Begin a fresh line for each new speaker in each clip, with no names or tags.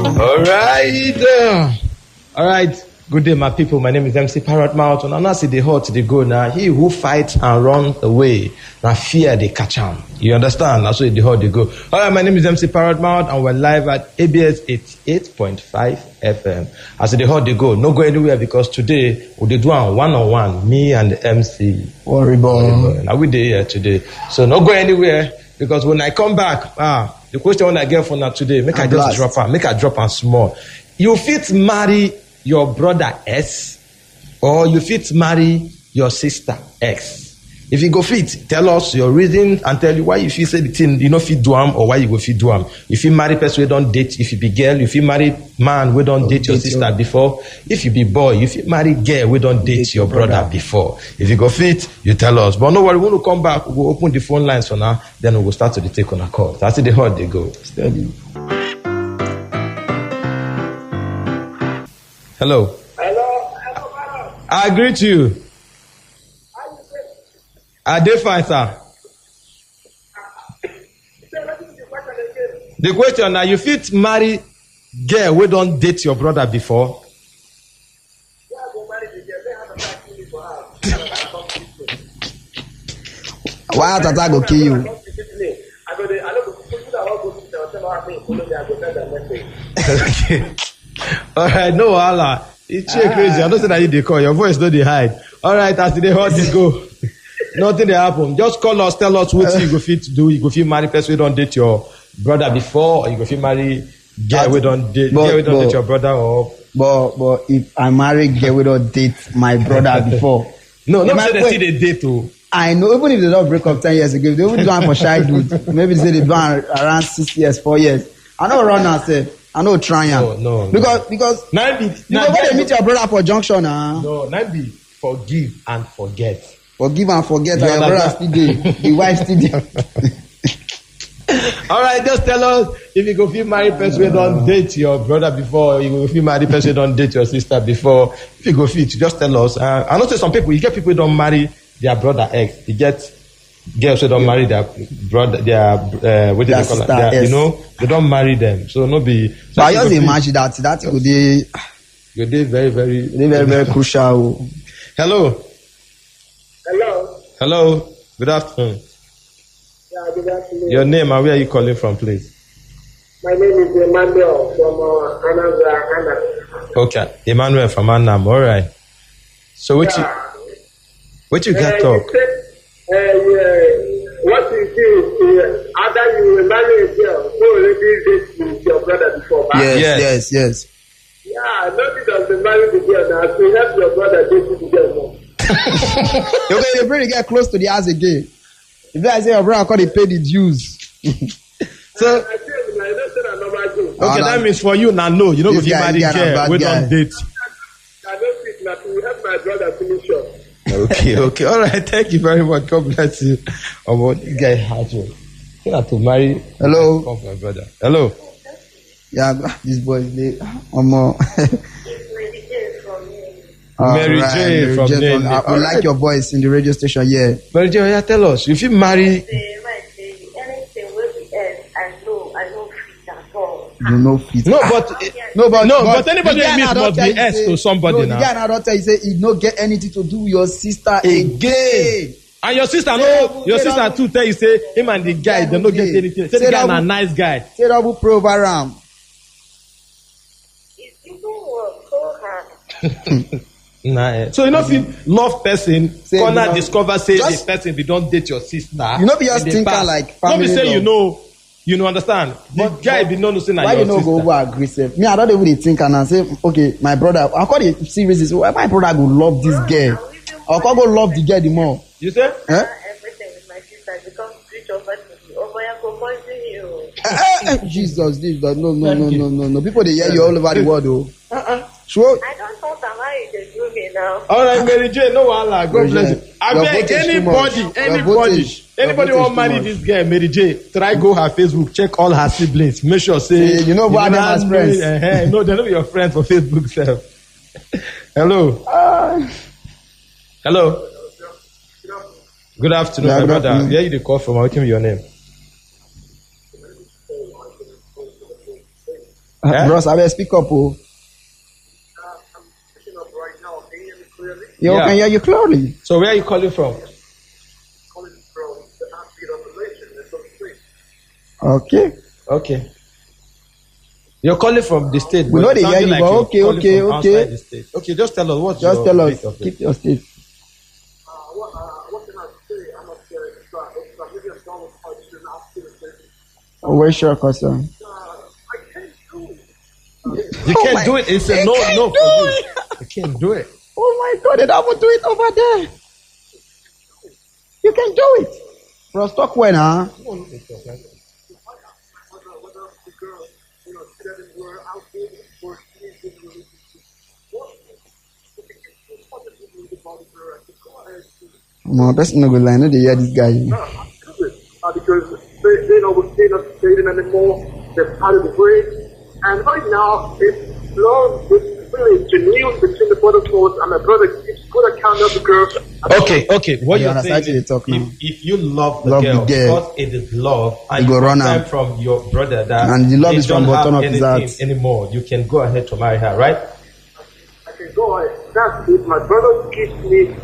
All right. All right. Good day, my people. My name is MC Parrot Mouth. And I see the hot, the go now. He who fights and runs away, now fear they catch him. You understand? That's why the hot, the go. All right, my name is MC Parrot Mouth, and we're live at ABS 88.5 FM. I see the hot, the go. No go anywhere because today we do one-on-one, me and the MC.
Horrible.
Now we here today, so no go anywhere because when I come back, the question when I get for now today, make I just drop her, make I drop her small. You fit marry your brother S, or you fit marry your sister X. If you go fit, tell us your reason and tell you why you fit say the thing, you know, fit do am or why you go fit do am. If you marry person we don't date, if you be girl, if you marry man we don't date your sister before. If you be boy, if you marry girl we don't date your brother before. If you go fit, you tell us. But no worry, when we come back, we'll open the phone lines for now, then we'll start to take on a call. That's the hot they go. Steady. Hello.
Hello.
I greet you. I did fine, sir. The question now, you fit marry girl we don't date your brother before?
Why Tata go kill you?
Okay. All right, no wahala. It's crazy. I don't say that you dey call. Your voice don't dey hide. All right, as they hot this go. Nothing dey happen. Just call us, tell us what you go fit do. You go fit marry person we don't date your brother before, or you go fit marry girl we don't date your brother or.
But if I marry girl we don't date my brother before.
No, not say they still dey date too.
I know, even if they don't break up 10 years ago, they only do one for childhood. Maybe they say they do one around 6 years, 4 years. I know run and say. I know try am.
No.
Because
you
go when they meet your brother for junction
No, not be forgive and forget.
Forgive and forget that your brother still there, the wife still there.
All right, just tell us if you go fit marry person we don't date your brother before, or you go fit marry person we don't date your sister before. If you go fit, just tell us. I know say some people, you get people who don't marry their brother ex. You get girls who don't marry their brother, what do they call it? You know, they don't marry them. So no be. So
I just imagine that could be.
Your day very,
very crucial.
Hello. Hello. Good afternoon.
Yeah, good afternoon.
Your name and where are you calling from, please?
My name is Emmanuel from Anambra.
Okay, Emmanuel from Anambra. All right. So what you can talk?
What you do is either you will marry a girl who already dated with your brother before.
Yes.
Yeah, nobody does the marry the girl now, so help your brother date the girl more.
Okay, you bring the girl close to the house again. If I say your brother can't pay the dues. So
I say, I don't say that normal thing.
Okay, that means for you now, no, you don't go to marry girl. We don't date.
I don't think that will help my brother finish up.
Okay. All right. Thank you very much. God bless you. This guy had you. You have to marry.
Hello.
Come my brother. Hello.
Yeah, this boy is late.
Mary J from Nene.
I would like your voice in the radio station. Yeah.
Mary J, tell us. If you marry.
You know fit.
But anybody meet must be S to somebody now.
The guy now don't tell you say he no get anything to do with your sister again.
And your sister your sister too tell you say him and the guy they no get anything. Say the guy na nice guy.
Say double pro over am.
Nah, so you know if you love person, corner discover say the person they don't date your sister.
You know be just thinking like family.
Don't be say you know understand. The guy be no say na your sister.
Why you no go over aggressive? Me I don't even think and say okay my brother I call it serious. Why my brother go love this girl? I can go love the girl the more.
You say?
Everything with my sister because each of us go poison you.
Jesus, no. People they hear you all over the world though. Sure.
I don't know how you do me now.
All right, Mary J, no wahala. God bless you. I beg anybody want marry this girl, Mary J, try go her Facebook, check all her siblings, make sure say
you know what them as friends.
No, they know your friends for Facebook self. Hello. Hello. Good afternoon, my brother. Where you the call from? I'll give me your name.
Bros, I will speak up. Oh.
I'm picking up right now. Can you hear me clearly?
You
Yeah.
can hear you clearly.
So where are you calling from?
Calling from the athlete operation. That's on the street.
Okay.
Okay. You're calling from the state.
We
but
know
it's
they hear
sounding
you,
like
but
you're
okay,
calling
okay,
from
okay.
outside the state. Okay, just tell us what's
Just
your
tell
date
us.
of birth.
Keep your state.
What can I say? I'm not sure. Maybe I'm going to touch the hospital.
Where's your concern?
I can't do it.
You
Oh
can't
my-
do it. It's a
You
no
can't
for
do
you.
it.
You can't do it.
Oh my God, they don't do it over there. You can do it. Bros, talk when, huh?
Whether the girl, said it were out there or she's in a relationship. What? If you can positively about her, I could go ahead and
No, that's not good line. No, they hear this guy.
do it. Because they're not dating anymore. They're out of the break. And right now, it's love is really genuine between the brother force and my brother keeps good account of the girl.
Okay. What
You
you're
understand
saying
they
is,
talk now.
if you love the
Love
girl,
the girl.
because it is love, and
You go
you
run
learn
am.
from your brother that
And the love
they
is from
don't
bottom
have
of his
anything
heart.
anymore, you can go ahead to marry her, right?
I can go ahead. That's it. My brother gives me,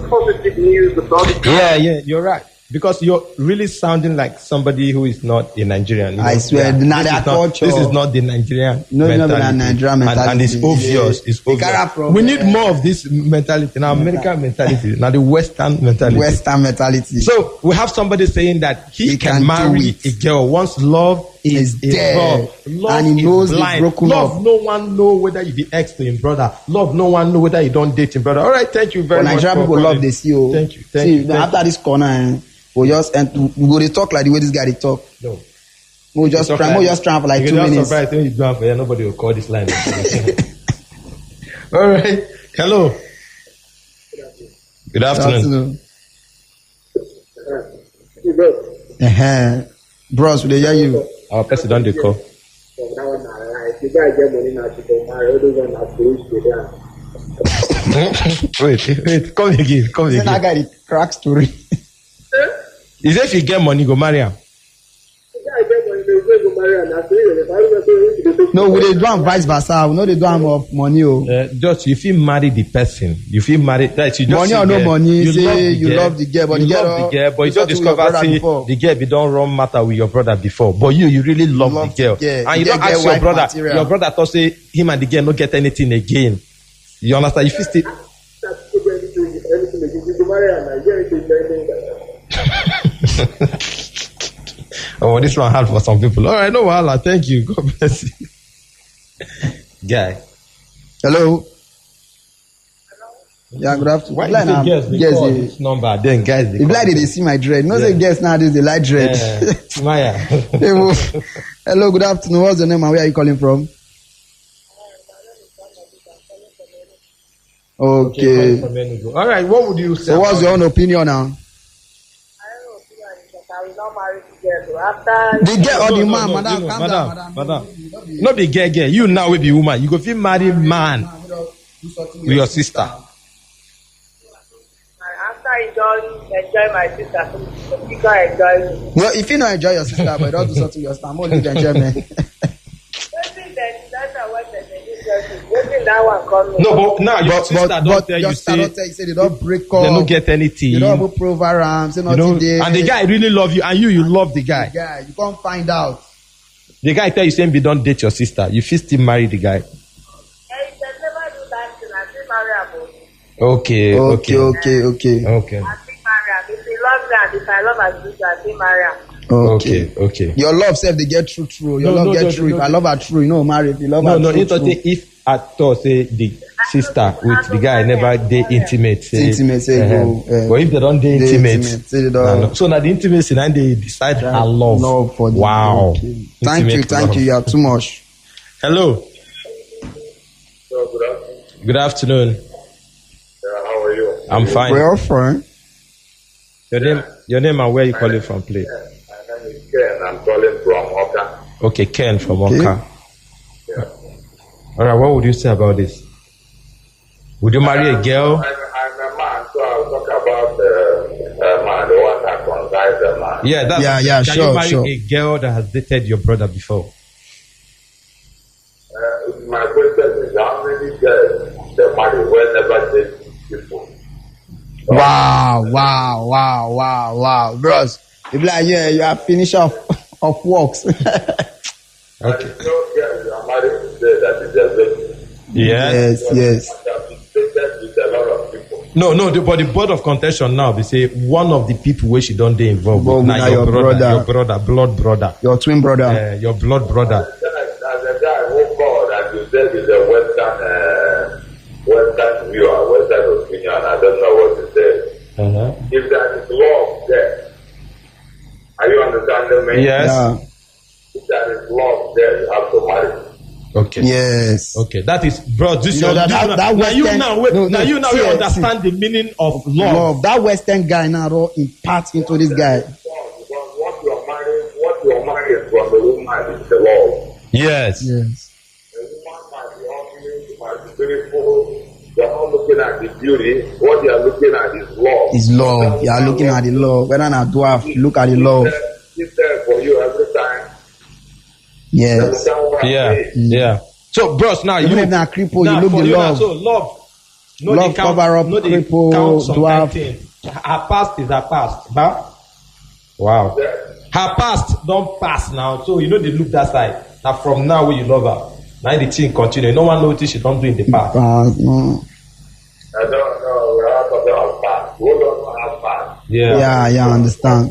positive news about the girl.
Yeah, you're right. Because you're really sounding like somebody who is not a Nigerian.
I swear, not
this
their
is
culture.
This is not the Nigerian
No, it's not
mentality.
the Nigerian mentality.
And it's obvious. It's
They
obvious.
carry from,
We need more of this mentality. Now, American mentality. Now, the Western mentality.
Western mentality.
So we have somebody saying that he
He
can
can
marry
do it.
a girl once love is
Is there.
love
And he
is
knows it's
blind.
broken
Love,
up.
no one know whether you be ex to him brother. Love, no one know whether you don't date him brother. All right, thank you very
For
much.
Nigerian
for
people
calling.
love they see you.
Thank you.
After this corner, we just we go they talk like the way this guy they talk.
No.
We just
Talk
try,
like-
we just try for like
you
2
can just
minutes.
surprise when you do it for here, nobody will call this line. All right. Hello. Good afternoon.
Bros, we dey hear you.
Our president they call.
From now on, if you guys get money now, you can marry. All those ones are police with them.
Wait. Come again.
Isn't that guy the crack story?
Is if you get money, go marry him.
If you guys get money, they will go marry. And after you, if I don't know,
No, we dey do am vice versa. We know they do am of money. Oh.
Just if you marry the person, if you marry that you just
Money
see
or no
girl,
money,
you
say
love the
you
girl,
love the girl, but
you
the girl
love the girl, but you
do
just
something with your
discover
brother
say
before.
the girl be don't run matter with your brother before, but you really love the girl, and you
The
don't
girl
ask
get
your
wife
brother.
material.
Your brother thought say him and the girl no get anything again. You understand? You feel still.
that's anything they give you to marry. And I get anything.
Oh, this one hard for some people. All right, no wahala. Thank you. God bless you, guy.
Hello. Yeah, good afternoon.
Why
Like
you say
now,
girls they
girls,
call
they-
this number? Then guys they
If
call
like they see my dread, no say girls nowadays they like dread.
Maya.
Hey, well, hello, good afternoon. What's your name and where are you calling from? Okay.
All right, what would you say?
So what's
about
your own opinion now?
I will not marry the girl. After
The girl or the man,
no,
madam,
you know,
calm
madam,
down,
madam. No be girl. You now will be woman. You go fit marry man with your sister.
after I don't enjoy my sister, you can enjoy me.
Well, if you don't enjoy your sister, but don't do something to your sister, more leave enjoyment.
Wetin that that's what they do. Wetin that one come in.
No, but now your sister don't tell
your
you
sister don't
say
tell you say they don't break up.
they don't get anything.
They don't even prove around. Say
You
nothing
know,
there.
and the guy really love you, and you love the guy.
Guy, you can't find out.
The guy tell you saying, "Be don't date your sister." You feel still marry the guy.
Hey, they never do that thing. I still marry am.
Okay.
Okay.
Okay.
I still marry am. If he love me and if I love my sister, I still marry am.
Okay.
Your love self they get true. Your
No,
love
no,
get
no,
true.
no,
If
no.
I love her true, you know, marry. If you love her
No,
true,
it's not
true.
if at all say the sister with the guy never dey intimate. Say,
Intimate, say go,
but if they don't dey
dey
intimate,
say they don't-
no. So now the intimacy now they decide her love.
Love for the
Wow.
okay. Thank you,
Intimate love.
You are too much.
Hello.
So, good afternoon.
Good afternoon.
How are you?
I'm fine.
We're all fine.
Your name and where you calling from, please?
My name is Ken. I'm calling from Oka.
Okay, Ken from
Okay.
Oka.
Yeah.
All right, what would you say about this? Would you marry a girl?
I'm a man, so I'll talk about the man, the one that concerns the man.
Yeah,
Yeah,
can
sure,
you marry
sure.
a girl that has dated your brother before?
marry whenever they people.
Wow. Bros, you be like, yeah, you are finished of works.
Okay.
And you know, yeah, you are married today that is a virgin.
Yes.
Yes.
And have been dated with a lot of people.
No, but the board of contention now, they say one of the people where she don't dey involved with. Now your brother, blood brother.
Your twin brother.
Your blood brother.
As a guy who called, as you said, is a Western viewer, Western opinion. I don't know what to say. If there is love there, are you understanding me?
Yes.
Yeah.
If there is love there, you have to marry.
Okay.
Yes.
Okay. That is, bro. This
You know that
you
Western-
now wait.
No,
now you
see,
understand the meaning of love.
That Western guy now impart into this guy.
Because what you are marrying from the woman is the love.
Yes.
Yes.
The woman might be ugly, she might be beautiful. They are not looking at the beauty. What they are looking at is love.
It's love. You are looking at the love. Whether not dwarf, look at the love.
She's there for you every time.
Yes.
Yeah. So, bros, now
Even
you
if not cripple,
now
you look
for
the
you
love.
Now, so love. No,
Love
they count,
cover up
no, they
cripple,
count some
dwarf.
kind thing. Her past is her past. Bah? Wow. Her past don't pass now. So you know they look that side. Now from now when you love her, now the thing continue. No one notice she don't do in the past.
No.
I don't know. We are talking about past. Who don't know how past?
Yeah.
Yeah, understand.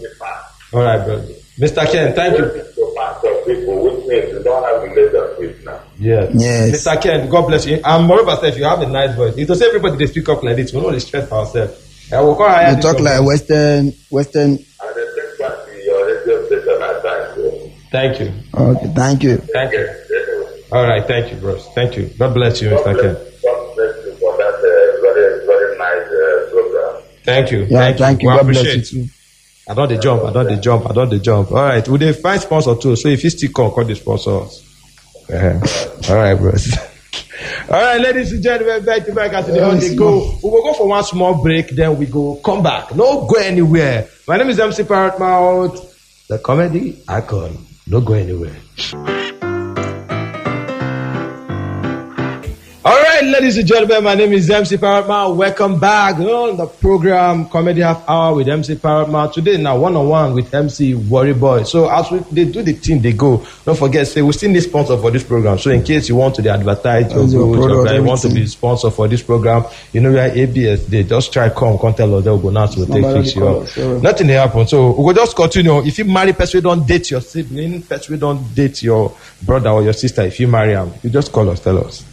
All right, bro. Mr. Ken, thank you.
To past of people, which means you don't have relationship now.
Yes. Mr. Ken, God bless you. And moreover, if you have a nice voice, it will say everybody they speak up like this. We don't really stress ourselves. We'll
You talk like Western.
And the thing back to your radio station at times. So.
Thank you.
Okay, thank you.
Thank you. All right, thank you, bros. Thank you. God bless you, Mr. Ken.
God bless you for that very, very nice program.
Thank you.
Yeah, thank you.
We
God bless
appreciate
you too.
I don't the jump. All right, we dey find sponsor too. So if you still call the sponsors. All right, bros. All right, ladies and gentlemen, back to back as the holiday go. We will go for one small break, then we go come back. No go anywhere. My name is MC Parrot Mouth, the comedy icon. No go anywhere. All right, ladies and gentlemen, my name is MC Parrot Mouth. Welcome back on the program Comedy Half Hour with MC Parrot Mouth. Today, now one-on-one with MC Worry Boy. So as they do the thing, they go. Don't forget, say we still need sponsor for this program. So in case you want to advertise your product, you want to be sponsor for this program, you know we are ABS. They just try come tell us they'll go now to take fix you up. Sure. Nothing will happen. So we will just continue. If you marry person, don't date your sibling. Person, don't date your brother or your sister. If you marry them, you just call us, tell us.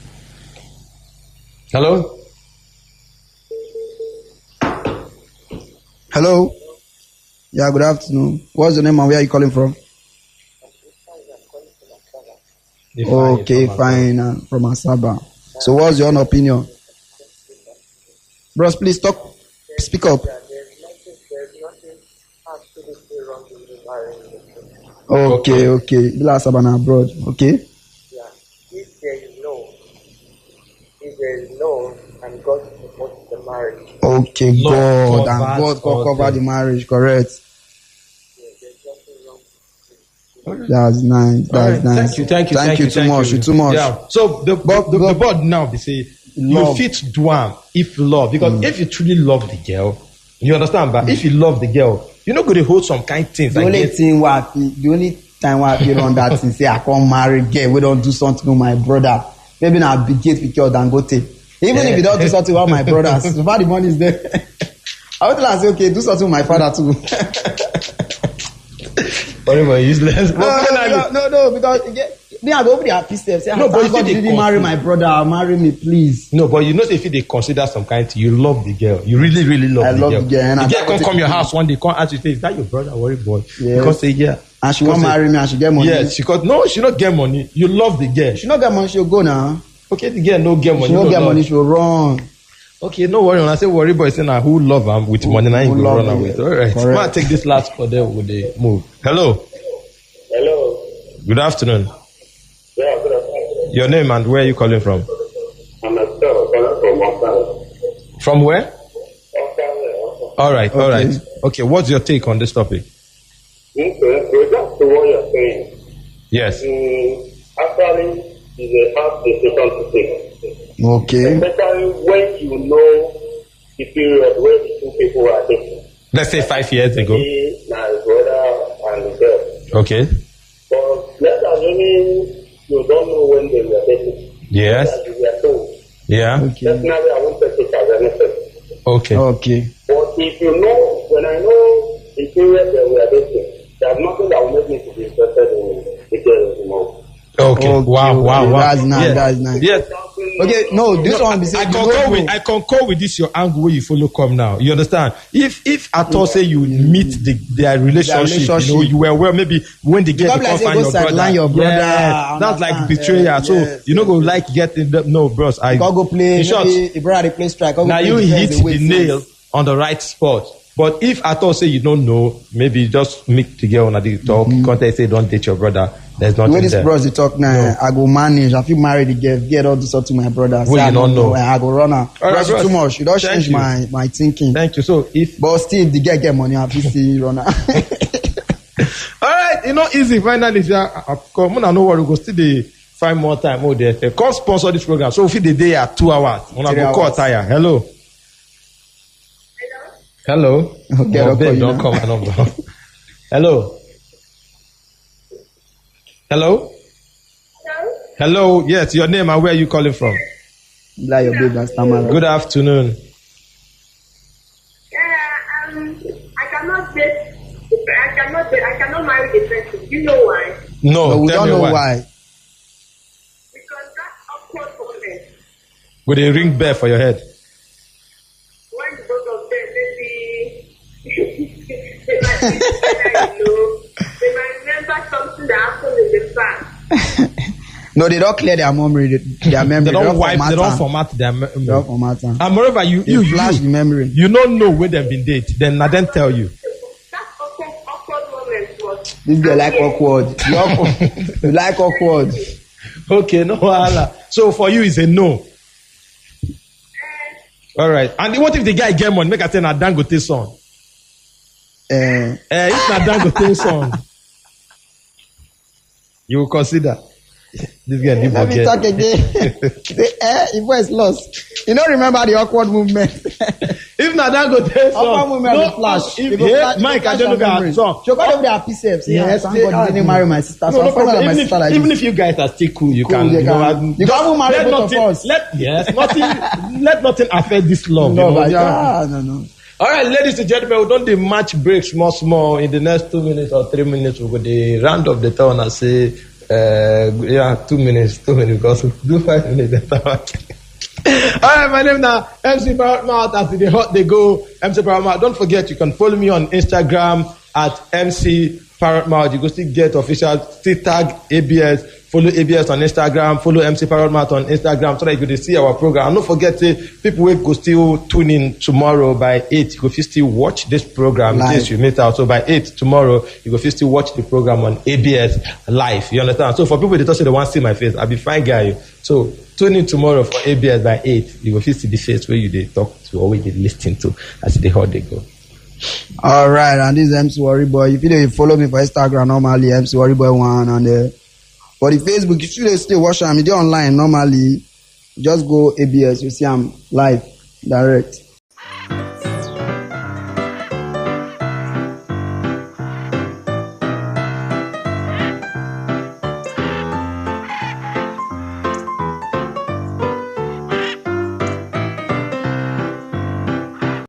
Hello?
Hello? Yeah, good afternoon. What's your name and where are you calling from? Okay, fine. From Asaba. So what's your own opinion? Bros, please talk. Speak up. Okay. Bila Asaba na abroad. Okay?
Yeah. If there is no, and God supports the marriage.
Okay,
Lord,
God cover the marriage, correct. That's nice. That's nice.
Thank you
too much.
Yeah. So the board now they say you fit do am if love, because if you truly love the girl, you understand, but if you love the girl, you not going to hold some kind things.
The only time why I feel on that is say I can't marry girl, we don't do something with my brother. Maybe now big gate picture than go take. Even if you don't do something with my brothers, so far the money is there. I would like to say, okay, do something with my father too.
Whatever, useless.
No, because me I go over the step. Say, no, but God didn't marry my brother. Marry me, please.
No, but you know, if they consider some kind, you love the girl. You really, really love the girl.
The girl.
The girl can't come your house one day, can't ask you, say, is that your brother? Worry boy.
Yes.
Because say yeah.
And she won't marry me and she get money.
Yes, she not get money. You love the girl.
She not get money, she'll go now.
Okay, the girl no get money.
She no get money, she'll run.
Okay, no worry. When I say worry boy, say now who love him with money, now you go run away. All right. I'll take this last for them with the move. Hello. Good afternoon.
Yeah, good afternoon.
Your name and where are you calling from?
I'm calling from Montana.
From where? All right. Okay, what's your take on this topic?
Okay, regards to what you're saying.
Yes.
Actually, is a hard decision to take.
Okay.
Especially when you know the period where the two people are dating.
Let's say 5 years ago.
My brother and the girl.
Okay.
But let's assume you don't know when they were dating.
Yes.
You were told.
Yeah.
Okay.
Personally, I won't take it as anything.
Okay.
Okay.
But if you know, when I know the period that we are dating, there's nothing that will make me to be interested in the girl anymore.
Okay. Wow.
That's nice.
Yes.
That's nice.
Yes.
Okay, no, this one be say
I concur with this your angle where you follow come now. You understand? If at all say you meet their relationship, you know, you were well maybe when they get to come find your brother. Yeah, that's like betrayal. So you know go like getting no bros. I
go play.
In short,
maybe brother play strike.
now you hit the nail on the right spot. But if at all say you don't know, maybe just meet the girl on the talk. Contact say don't date your brother. There's nothing
when this
there.
bros they talk now, no. I go manage. I feel married the girl, get all this up to my brother.
Well, you don't know.
I go run her.
Right,
bros, too much. You don't change my thinking.
Thank you. So
but still, if the girl get money, I feel still run her.
All right, you know, easy. Finally, come on, no worry. Go still the 5 more time. Oh, there. Come sponsor this program. So if the day at 2 hours, when I go call tire. Hello. Hello.
Okay,
no, babe, don't call my number. Hello. Hello. Hello. Yes, your name and where are you calling from?
Like your baby and stammer.
Good afternoon.
I cannot marry the person. You know why?
No,
we
tell
don't
me
know
why.
Because that awkward moment.
With a ring bell for your head.
When both of them maybe they might be together, they might remember something that happened in the past.
No, they don't clear their memory. Their memory.
They don't wipe. They don't format their memory.
They don't format.
And moreover, you
flash the memory.
You don't know where they've been dated. Then I don't tell you.
That awkward moment was.
This girl like awkward. You like awkward.
Okay, no wahala. So for you, it's a no. All right. And what if the guy get money? Make I say na Dangote son. It's na Dangote son. You will consider. This guy didn't
Let me talk again. Your voice lost. You don't remember the awkward movement.
If not that go tell
awkward movement no, flash.
Mike, I don't look at song.
So go over there biceps. Yes, thank God you didn't marry my sister. So
even if you guys are still cool, you can. You
can marry both of us.
Let nothing affect this love.
No.
All right, ladies and gentlemen, we don't do match break small. In the next 2 minutes or 3 minutes, we'll go the round of the town and say. 2 minutes because we do 5 minutes. All right, my name now MC Parrot Mouth. As the hot they go, MC Parrot Mouth. Don't forget you can follow me on Instagram at MC Parrot Mouth. You go still get official, still tag ABS. Follow ABS on Instagram. Follow MC Parrot Mouth on Instagram so that you could see our program. And don't forget, people will go still tune in tomorrow by 8. You go still watch this program in case you meet out. So by 8 tomorrow, you go still watch the program on ABS live. You understand? So for people that say they want to see my face, I'll be fine guy. So tune in tomorrow for ABS by 8. You go see the face where you they talk to or where they listen to as they how they go.
All right, and this is MC Worry Boy. If you follow me for Instagram normally, MC Worry Boy 1 and for the Facebook, you should still watch them. If you're online normally, just go ABS, you see I'm live, direct.